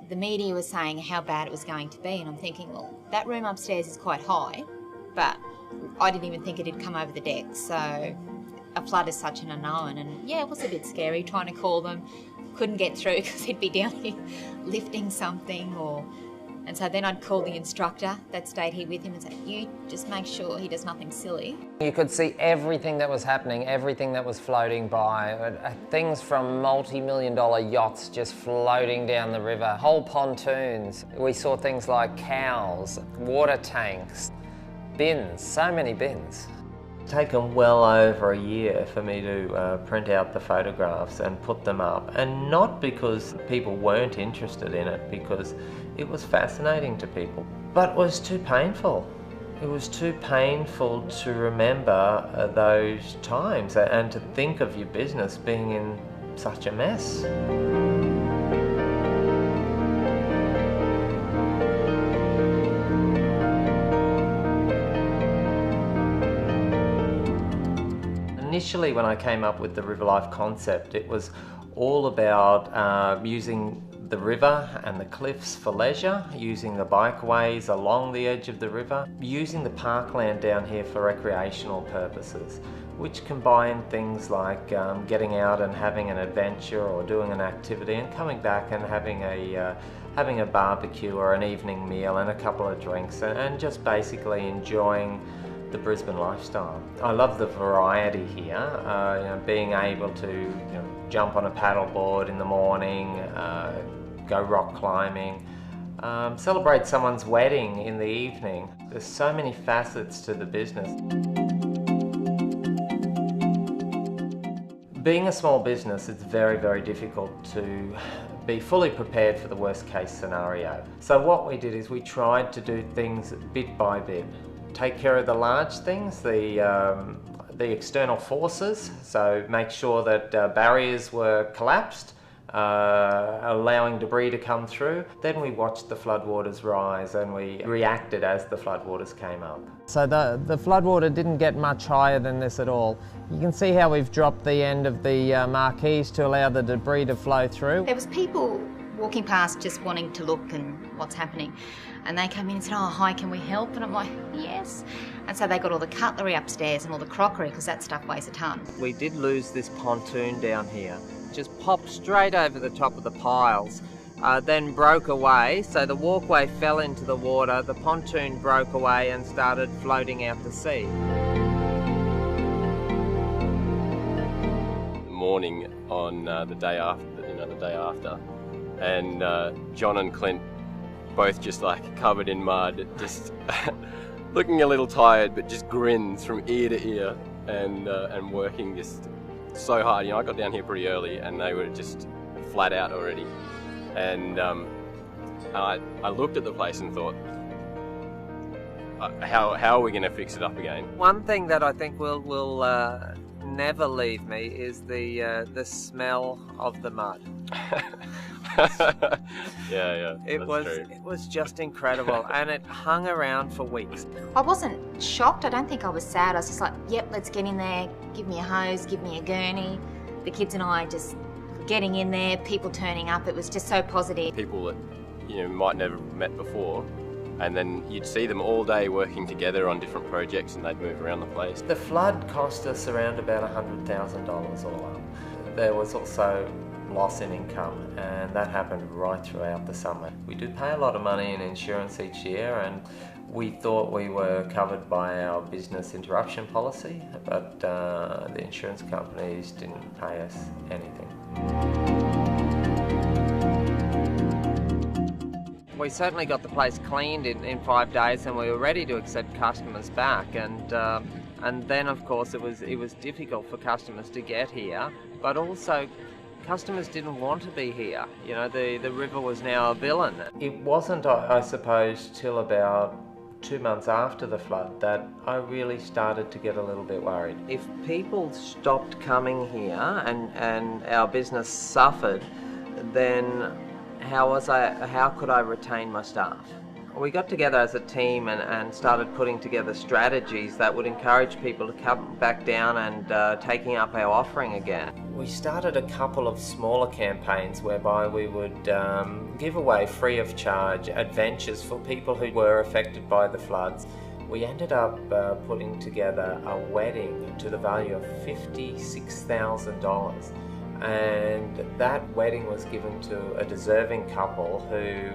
the media was saying how bad it was going to be, and I'm thinking, well, that room upstairs is quite high, but I didn't even think it'd come over the deck, so a flood is such an unknown, and yeah, it was a bit scary trying to call them. Couldn't get through because he'd be down here lifting something, and so then I'd call the instructor that stayed here with him and say, you just make sure he does nothing silly. You could see everything that was happening, everything that was floating by. Things from multi-million-dollar yachts just floating down the river, whole pontoons. We saw things like cows, water tanks, bins, so many bins. It's taken well over a year for me to print out the photographs and put them up, and not because people weren't interested in it, because it was fascinating to people, but it was too painful. It was too painful to remember those times and to think of your business being in such a mess. Initially, when I came up with the Riverlife concept, it was all about using the river and the cliffs for leisure, using the bikeways along the edge of the river, using the parkland down here for recreational purposes, which combine things like getting out and having an adventure or doing an activity and coming back and having a barbecue or an evening meal and a couple of drinks and just basically enjoying the Brisbane lifestyle. I love the variety here, being able to jump on a paddleboard in the morning, go rock climbing, celebrate someone's wedding in the evening. There's so many facets to the business. Being a small business, it's very, very difficult to be fully prepared for the worst case scenario. So what we did is we tried to do things bit by bit. Take care of the large things, the external forces, so make sure that barriers were collapsed, allowing debris to come through. Then we watched the floodwaters rise and we reacted as the floodwaters came up. So the floodwater didn't get much higher than this at all. You can see how we've dropped the end of the marquees to allow the debris to flow through. There was people walking past just wanting to look and what's happening, and they came in and said, oh hi, can we help? And I'm like, yes. And so they got all the cutlery upstairs and all the crockery, because that stuff weighs a ton. We did lose this pontoon down here. Just popped straight over the top of the piles, then broke away, so the walkway fell into the water, the pontoon broke away and started floating out to sea. The morning on the day after, and John and Clint both just like covered in mud, just looking a little tired, but just grins from ear to ear, and working just so hard. I got down here pretty early, and they were just flat out already. And I looked at the place and thought, how are we going to fix it up again? One thing that I think will never leave me is the smell of the mud. Yeah. It was just incredible, and it hung around for weeks. I wasn't shocked, I don't think I was sad. I was just like, yep, let's get in there, give me a hose, give me a gurney. The kids and I just getting in there, people turning up, it was just so positive. People that might never have met before, and then you'd see them all day working together on different projects, and they'd move around the place. The flood cost us around about $100,000 all up. There was also loss in income, and that happened right throughout the summer. We do pay a lot of money in insurance each year, and we thought we were covered by our business interruption policy, but the insurance companies didn't pay us anything. We certainly got the place cleaned in 5 days, and we were ready to accept customers back, and then of course it was difficult for customers to get here, but also customers didn't want to be here. The river was now a villain. It wasn't, I suppose, till about 2 months after the flood that I really started to get a little bit worried. If people stopped coming here and our business suffered, then how could I retain my staff? We got together as a team and started putting together strategies that would encourage people to come back down and taking up our offering again. We started a couple of smaller campaigns whereby we would give away free of charge adventures for people who were affected by the floods. We ended up putting together a wedding to the value of $56,000, and that wedding was given to a deserving couple who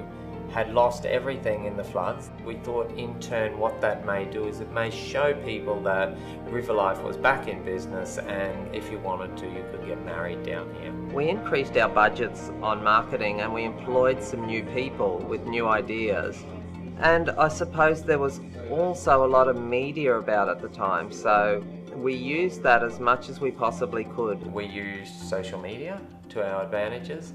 had lost everything in the floods. We thought in turn what that may do is it may show people that Riverlife was back in business, and if you wanted to, you could get married down here. We increased our budgets on marketing and we employed some new people with new ideas. And I suppose there was also a lot of media about at the time, so we used that as much as we possibly could. We used social media to our advantages,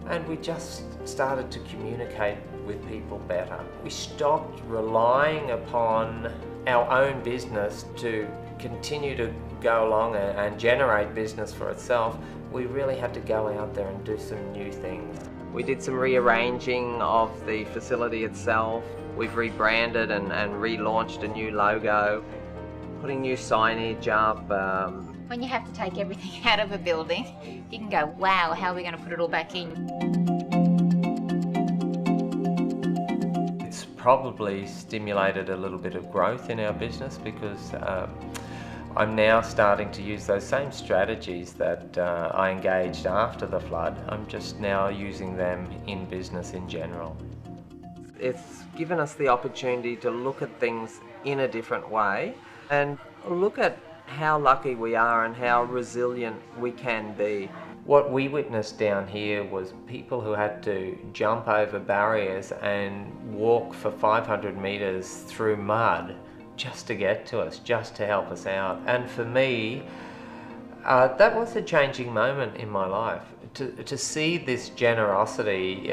and we just started to communicate with people better. We stopped relying upon our own business to continue to go along and generate business for itself. We really had to go out there and do some new things. We did some rearranging of the facility itself. We've rebranded and relaunched a new logo, putting new signage up. When you have to take everything out of a building, you can go, wow, how are we going to put it all back in? It's probably stimulated a little bit of growth in our business because I'm now starting to use those same strategies that I engaged after the flood. I'm just now using them in business in general. It's given us the opportunity to look at things in a different way and look at how lucky we are and how resilient we can be. What we witnessed down here was people who had to jump over barriers and walk for 500 metres through mud just to get to us, just to help us out. And for me, that was a changing moment in my life. To see this generosity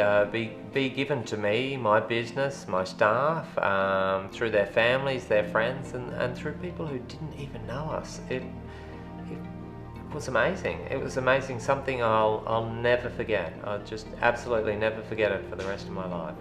be given to me, my business, my staff, through their families, their friends, and through people who didn't even know us. It was amazing. It was amazing, something I'll never forget. I'll just absolutely never forget it for the rest of my life.